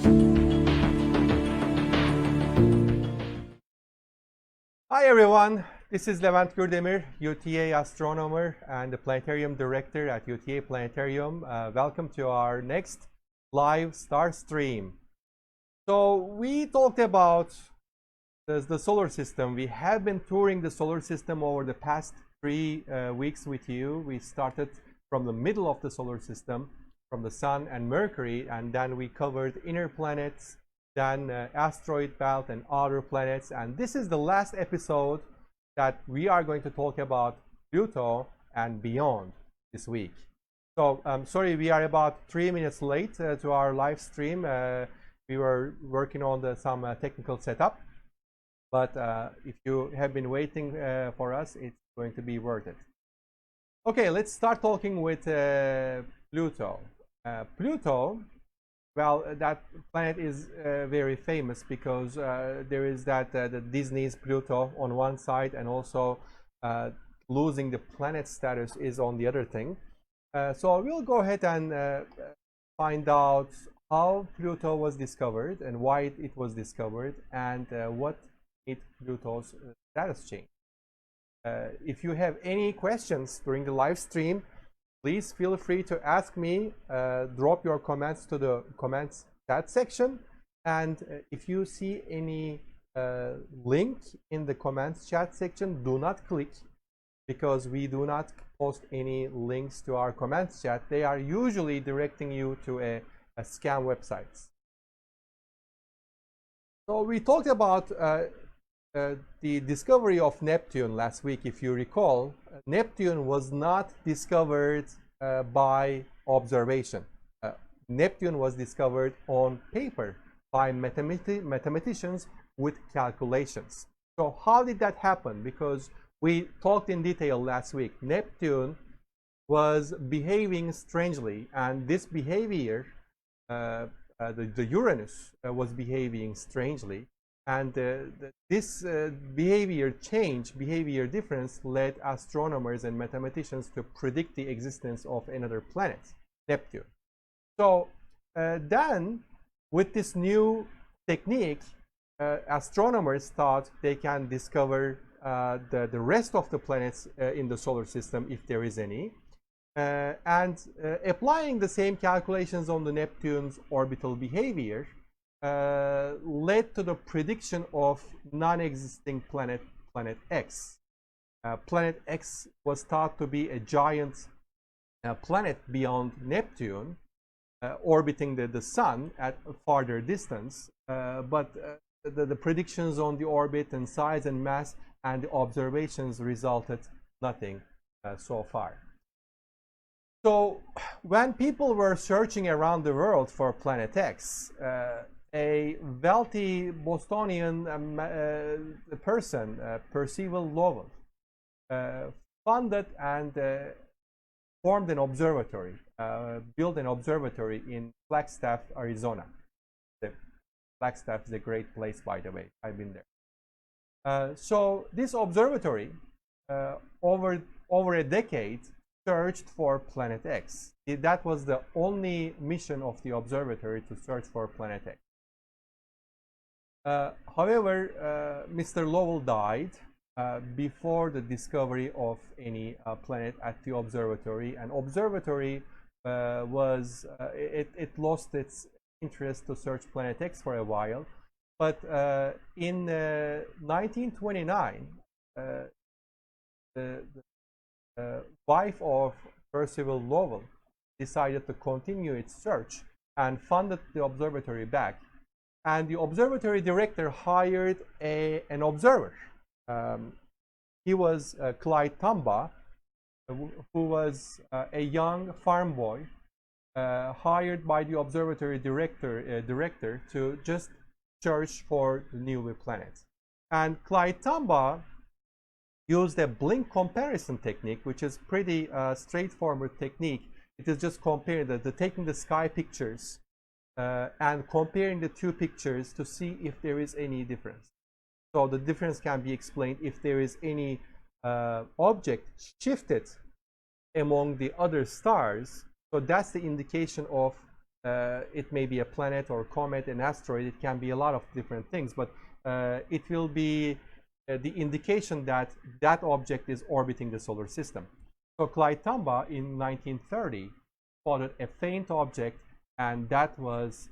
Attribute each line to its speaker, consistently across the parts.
Speaker 1: Hi everyone, this is Levent Gurdemir, UTA astronomer and the Planetarium director at UTA Planetarium. Welcome to our next live star stream. So we talked about the solar system. We have been touring the solar system over the past 3 weeks with you. We started from the middle of the solar system, from the Sun and Mercury, and then we covered inner planets, then asteroid belt and outer planets, and this is the last episode that we are going to talk about Pluto and beyond this week. So sorry, we are about 3 minutes late to our live stream. We were working on some technical setup, but if you have been waiting for us, it's going to be worth it. Okay, let's start talking with Pluto. Pluto, well, that planet is very famous because there is the Disney's Pluto on one side, and also losing the planet status is on the other thing. So we'll go ahead and find out how Pluto was discovered and why it was discovered, and what made Pluto's status change. If you have any questions during the live stream, please feel free to ask me. Drop your comments to the comments chat section, and if you see any link in the comments chat section, do not click, because we do not post any links to our comments chat. They are usually directing you to a scam websites. So we talked about the discovery of Neptune last week. If you recall, Neptune was not discovered by observation. Neptune was discovered on paper by mathematicians with calculations. So how did that happen? Because we talked in detail last week. Neptune was behaving strangely, and this behavior, the Uranus was behaving strangely. And this behavior difference led astronomers and mathematicians to predict the existence of another planet, Neptune. So then, with this new technique, astronomers thought they can discover the rest of the planets in the solar system, if there is any. And applying the same calculations on the Neptune's orbital behavior, led to the prediction of non-existing planet X. Planet X was thought to be a giant planet beyond Neptune, orbiting the Sun at a farther distance, but the predictions on the orbit and size and mass and the observations resulted nothing so far. So when people were searching around the world for Planet X, a wealthy Bostonian person, Percival Lowell, funded and formed an observatory, built an observatory in Flagstaff, Arizona. Flagstaff is a great place, by the way. I've been there. So this observatory, over a decade, searched for Planet X. That was the only mission of the observatory, to search for Planet X. However, Mr. Lowell died before the discovery of any planet at the observatory, and observatory it lost its interest to search Planet X for a while. But in 1929, the wife of Percival Lowell decided to continue its search and funded the observatory back. And the observatory director hired an observer. He was Clyde Tombaugh, who was a young farm boy hired by the observatory director to just search for the new planet. And Clyde Tombaugh used a blink comparison technique, which is pretty straightforward technique. It is just comparing taking the sky pictures and comparing the two pictures to see if there is any difference. So the difference can be explained if there is any object shifted among the other stars. So that's the indication of it may be a planet or comet, an asteroid. It can be a lot of different things, but it will be the indication that that object is orbiting the solar system. So Clyde Tombaugh in 1930 spotted a faint object, and that was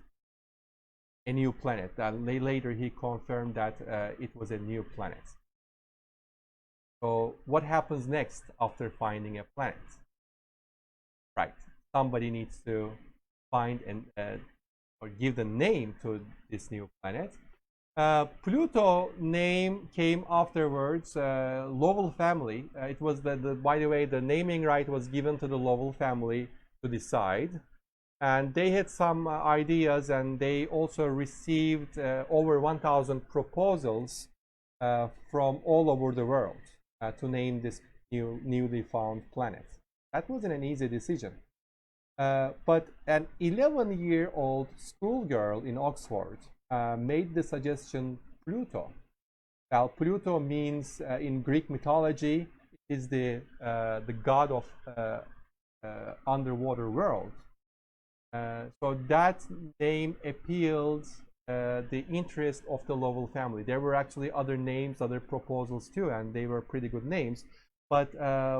Speaker 1: a new planet. Later he confirmed that it was a new planet. So what happens next after finding a planet? Right, somebody needs to find and or give the name to this new planet. Pluto name came afterwards. Lowell family. It was by the way, the naming right was given to the Lowell family to decide, and they had some ideas, and they also received over 1,000 proposals from all over the world to name this newly found planet. That wasn't an easy decision. But an 11-year-old schoolgirl in Oxford made the suggestion Pluto. Well, Pluto means in Greek mythology is the god of underwater world. So that name appealed the interest of the Lowell family. There were actually other names, other proposals too, and they were pretty good names. But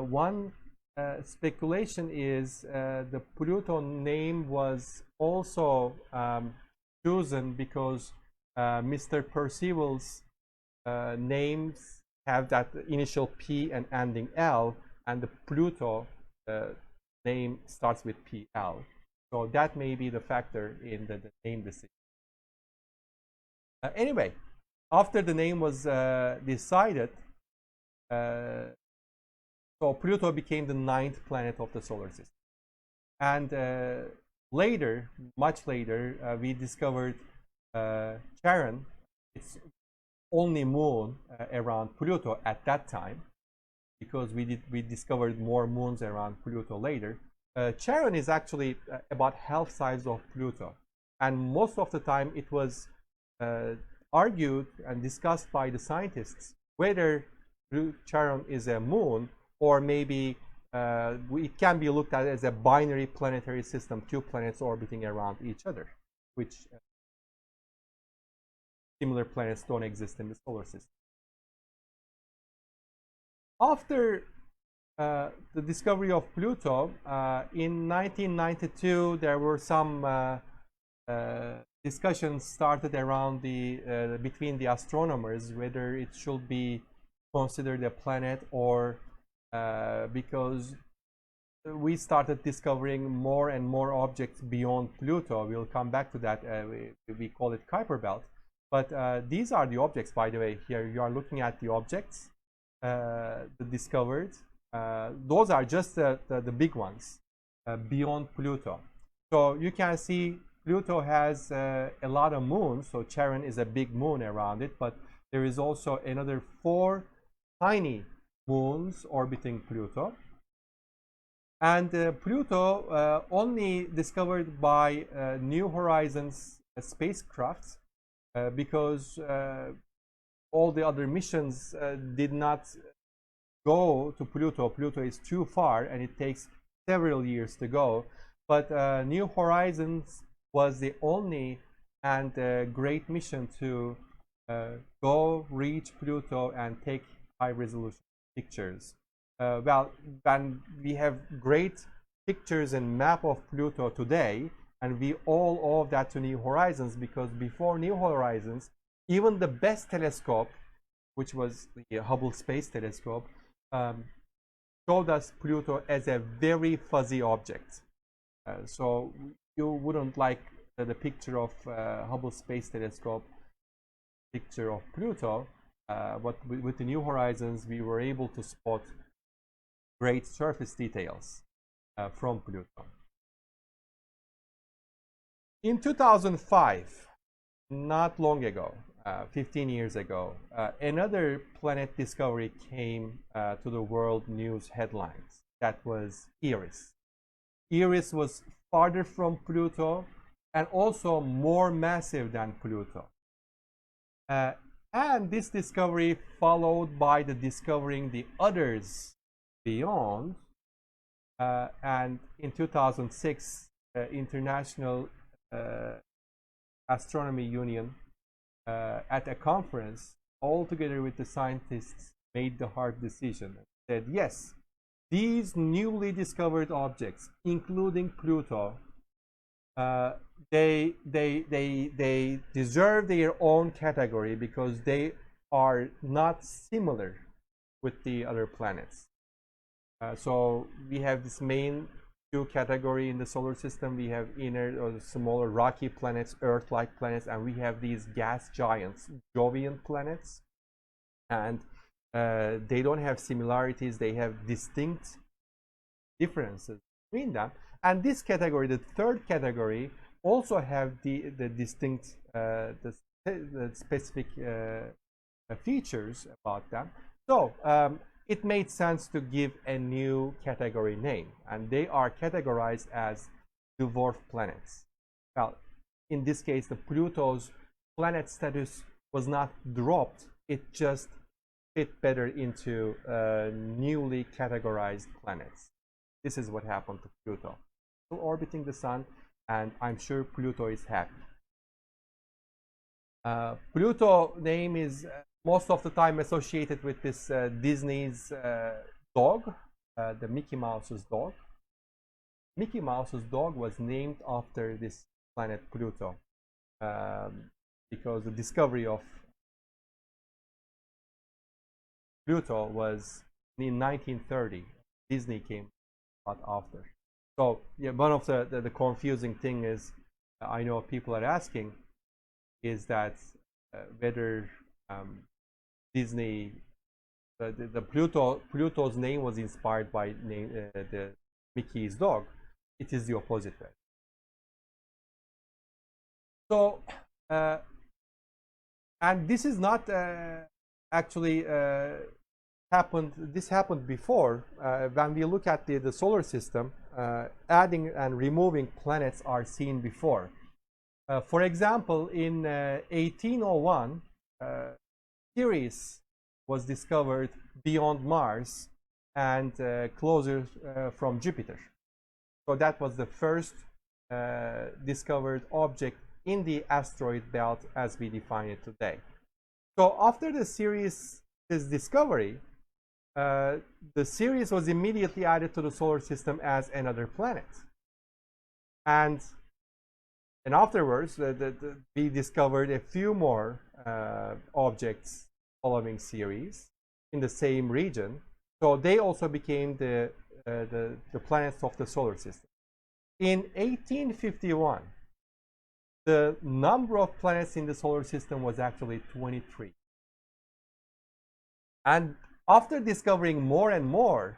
Speaker 1: one speculation is the Pluto name was also chosen because Mr. Percival's names have that initial P and ending L, and the Pluto name starts with PL. So that may be the factor in the name decision. Anyway, after the name was decided, so Pluto became the 9th planet of the solar system. And later, much later, we discovered Charon, its only moon around Pluto at that time, because we discovered more moons around Pluto later. Charon is actually about half size of Pluto, and most of the time it was argued and discussed by the scientists whether Charon is a moon, or maybe it can be looked at as a binary planetary system, 2 planets orbiting around each other, which similar planets don't exist in the solar system. After the discovery of Pluto, in 1992, there were some discussions started around between the astronomers whether it should be considered a planet, or because we started discovering more and more objects beyond Pluto. We'll come back to that. We call it Kuiper Belt. But these are the objects, by the way. Here you are looking at the objects discovered. Those are just the big ones beyond Pluto. So you can see Pluto has a lot of moons. So Charon is a big moon around it, but there is also another 4 tiny moons orbiting Pluto. And Pluto only discovered by New Horizons spacecraft because all the other missions did not go to Pluto. Pluto is too far and it takes several years to go. But New Horizons was the only and great mission to go reach Pluto and take high resolution pictures. Well, then we have great pictures and map of Pluto today, and we owe that to New Horizons, because before New Horizons, even the best telescope, which was the Hubble Space Telescope, showed us Pluto as a very fuzzy object. So you wouldn't like the picture of Hubble Space Telescope picture of Pluto, but with the New Horizons, we were able to spot great surface details from Pluto. In 2005, not long ago, 15 years ago, another planet discovery came to the world news headlines. That was Eris. Eris was farther from Pluto and also more massive than Pluto. And this discovery followed by the discovering the others beyond. And in 2006, International Astronomy Union at a conference, all together with the scientists, made the hard decision and said, yes, these newly discovered objects, including Pluto, they deserve their own category because they are not similar with the other planets. So we have this main two category in the solar system. We have inner or smaller rocky planets, Earth-like planets, and we have these gas giants, Jovian planets. And they don't have similarities, they have distinct differences between them. And this category, the third category, also have the distinct, the specific features about them. So it made sense to give a new category name, and they are categorized as dwarf planets. Well, in this case, the Pluto's planet status was not dropped, it just fit better into newly categorized planets. This is what happened to Pluto. Still orbiting the sun, and I'm sure Pluto is happy. Pluto name is most of the time associated with this Disney's dog, the Mickey Mouse's dog. Mickey Mouse's dog was named after this planet Pluto because the discovery of Pluto was in 1930. Disney came out after. So yeah, one of the confusing thing is, I know people are asking, is that whether Disney, the Pluto's name was inspired by the Mickey's dog. It is the opposite way. So, and this is not actually happened. This happened before. When we look at the solar system, adding and removing planets are seen before. For example, in 1801, Sirius was discovered beyond Mars and closer from Jupiter. So that was the first discovered object in the asteroid belt as we define it today. So after the Sirius's discovery, the Sirius was immediately added to the solar system as another planet. And afterwards, we discovered a few more objects following Sirius in the same region. So they also became the planets of the solar system. In 1851, the number of planets in the solar system was actually 23. And after discovering more and more,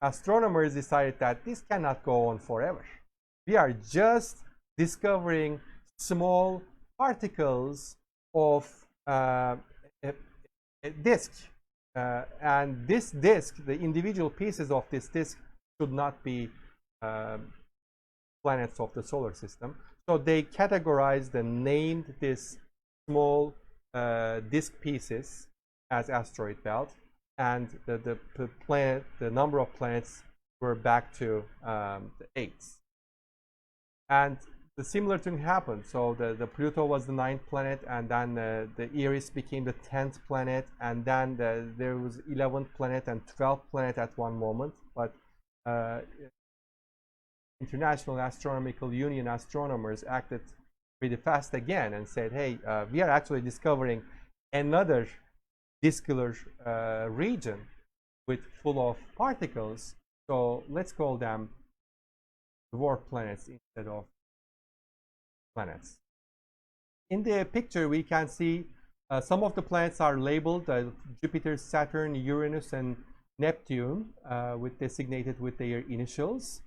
Speaker 1: astronomers decided that this cannot go on forever. We are just discovering small particles of a disk. And this disk, the individual pieces of this disk, should not be planets of the solar system. So they categorized and named these small disk pieces as asteroid belt, and the number of planets were back to the 8. And the similar thing happened. So the Pluto was the 9th planet, and then the Eris became the 10th planet, and then there was 11th planet and 12th planet at one moment. But International Astronomical Union astronomers acted pretty fast again and said, hey, we are actually discovering another discular region with full of particles, so let's call them dwarf planets instead of planets. In the picture we can see some of the planets are labeled Jupiter, Saturn, Uranus, and Neptune, designated with their initials.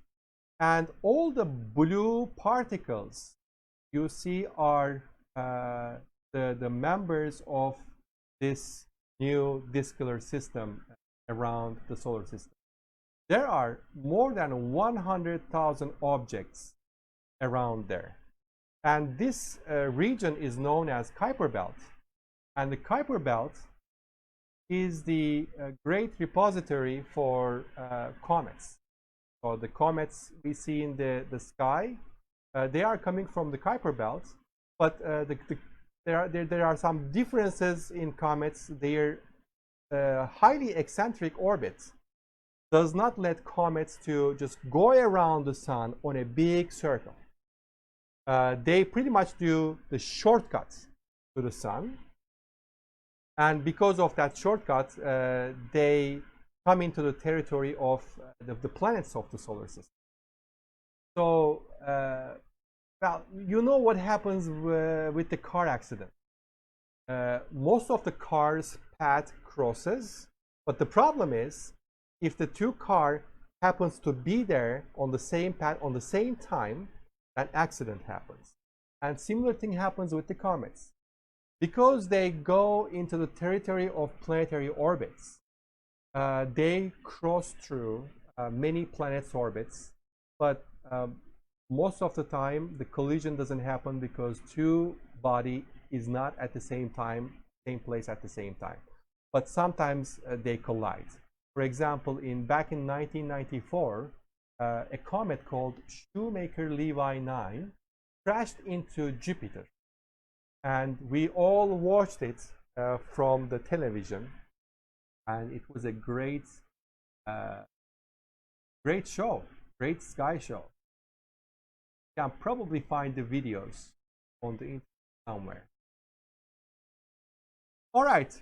Speaker 1: And all the blue particles you see are the members of this new discular system around the solar system. There are more than 100,000 objects around there. And this region is known as Kuiper Belt. And the Kuiper Belt is the great repository for comets. So the comets we see in the sky They are coming from the Kuiper Belt, but there are some differences in comets. Their highly eccentric orbits does not let comets to just go around the sun on a big circle. They pretty much do the shortcuts to the sun, and because of that shortcut, they come into the territory of the planets of the solar system. So, well, you know what happens with the car accident. Most of the cars' path crosses, but the problem is if the two cars happens to be there on the same path on the same time, an accident happens. And similar thing happens with the comets. Because they go into the territory of planetary orbits, they cross through many planets' orbits, but most of the time the collision doesn't happen because two body is not at the same place at the same time. But sometimes they collide. For example, back in 1994, a comet called Shoemaker-Levy 9 crashed into Jupiter, and we all watched it from the television, and it was a great show, great sky show. You can probably find the videos on the internet somewhere. All right,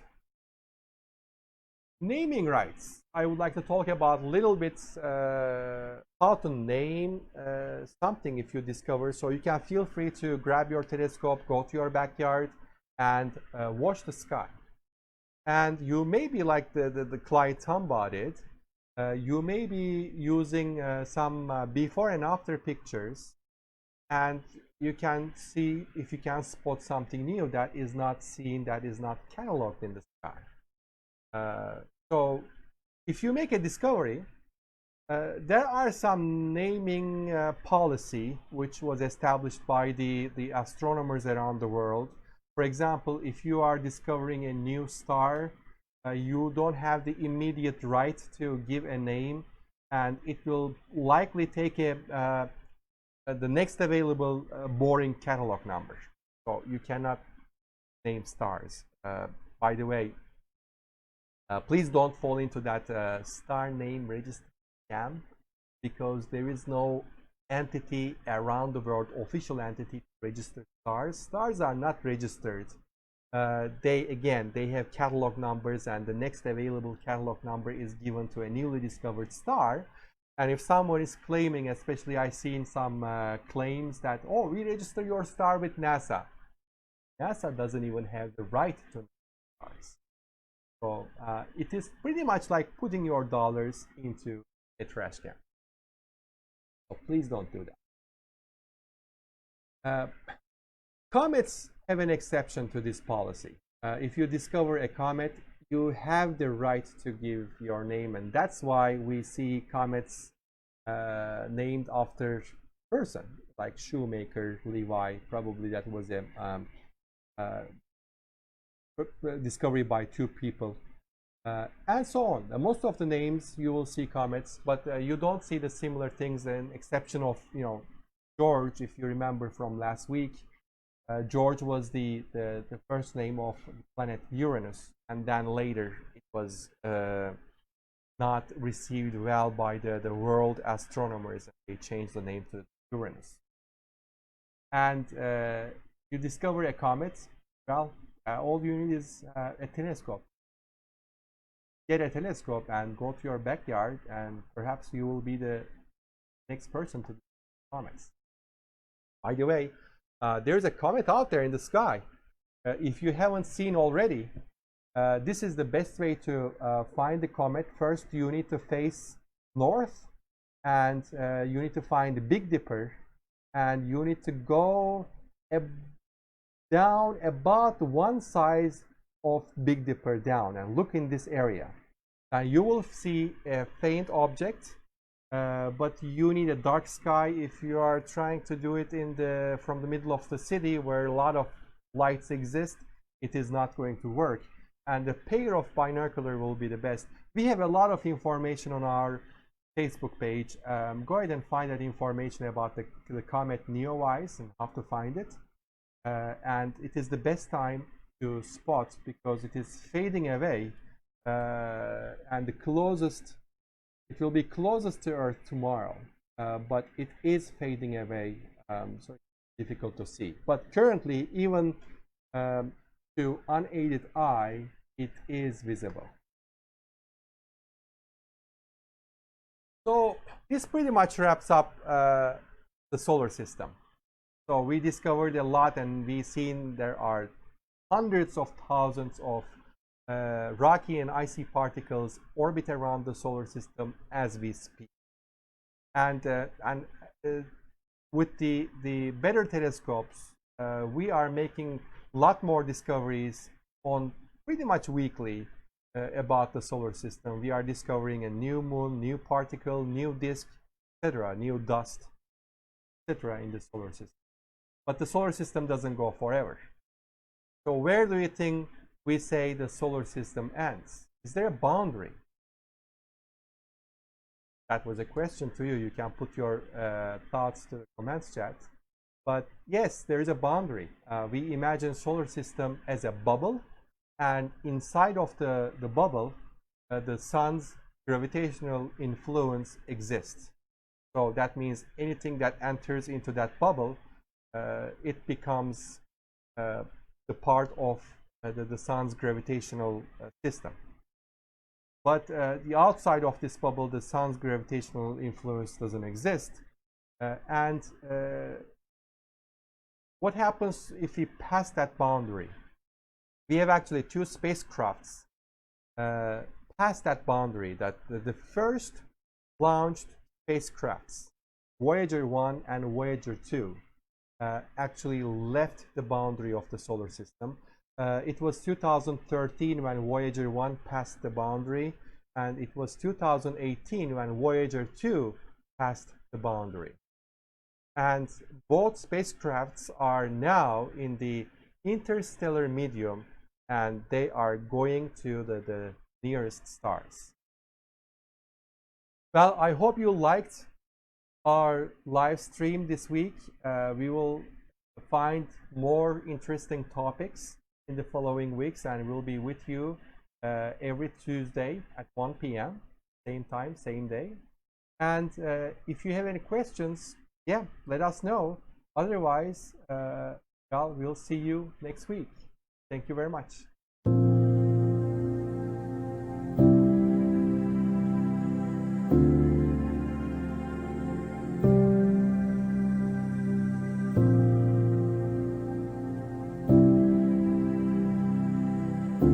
Speaker 1: naming rights. I would like to talk about a little bit how to name something if you discover. So you can feel free to grab your telescope, go to your backyard, and watch the sky. And you may be like the client Tamba did. You may be using some before and after pictures, and you can see if you can spot something new that is not seen, that is not cataloged in the sky. So if you make a discovery, there are some naming policy which was established by the astronomers around the world. For example, if you are discovering a new star, you don't have the immediate right to give a name, and it will likely take the next available boring catalog number. So you cannot name stars. By the way, please don't fall into that star name register scam, because there is no entity around the world, official entity, to register stars. Stars are not registered. They have catalog numbers, and the next available catalog number is given to a newly discovered star. And if someone is claiming, especially I've seen some claims that, oh, we register your star with NASA. NASA doesn't even have the right to name stars. So it is pretty much like putting your dollars into a trash can. So please don't do that. Comets have an exception to this policy. If you discover a comet, you have the right to give your name, and that's why we see comets named after a person, like Shoemaker-Levy. Probably that was a discovery by two people, and so on. Most of the names you will see comets, but you don't see the similar things, an exception of, George. If you remember from last week, George was the first name of the planet Uranus, and then later it was not received well by the world astronomers. They changed the name to Uranus. And you discover a comet, well, all you need is a telescope. Get a telescope and go to your backyard, and perhaps you will be the next person to see comets. By the way, there's a comet out there in the sky. If you haven't seen already, this is the best way to find the comet. First, you need to face north, and you need to find the Big Dipper, and you need to go down about one size of Big Dipper down and look in this area. You will see a faint object, but you need a dark sky. If you are trying to do it from the middle of the city where a lot of lights exist, it is not going to work. And a pair of binocular will be the best. We have a lot of information on our Facebook page. Go ahead and find that information about the comet Neowise and how to find it. And it is the best time to spot because it is fading away, and it will be closest to Earth tomorrow, but it is fading away, so it's difficult to see. But currently, even to unaided eye, it is visible. So this pretty much wraps up the solar system. So we discovered a lot, and we've seen there are hundreds of thousands of rocky and icy particles orbit around the solar system as we speak. And with the better telescopes, we are making a lot more discoveries on pretty much weekly about the solar system. We are discovering a new moon, new particle, new disk, etc., new dust, etc. in the solar system. But the solar system doesn't go forever. So where do you think we say the solar system ends? Is there a boundary? That was a question to you. You can put your thoughts to the comments chat. But yes, there is a boundary. We imagine solar system as a bubble, and inside of the bubble, the sun's gravitational influence exists. So that means anything that enters into that bubble, it becomes the part of the sun's gravitational system. But the outside of this bubble, the sun's gravitational influence doesn't exist. What happens if we pass that boundary? We have actually two spacecrafts pass that boundary. That the first launched spacecrafts, Voyager 1 and Voyager 2, actually left the boundary of the solar system. It was 2013 when Voyager 1 passed the boundary, and it was 2018 when Voyager 2 passed the boundary. And both spacecrafts are now in the interstellar medium, and they are going to the nearest stars. Well, I hope you liked our live stream this week. We will find more interesting topics in the following weeks, and we'll be with you every Tuesday at 1 p.m. same time, same day. And if you have any questions, yeah, let us know. Otherwise, well, we'll see you next week. Thank you very much.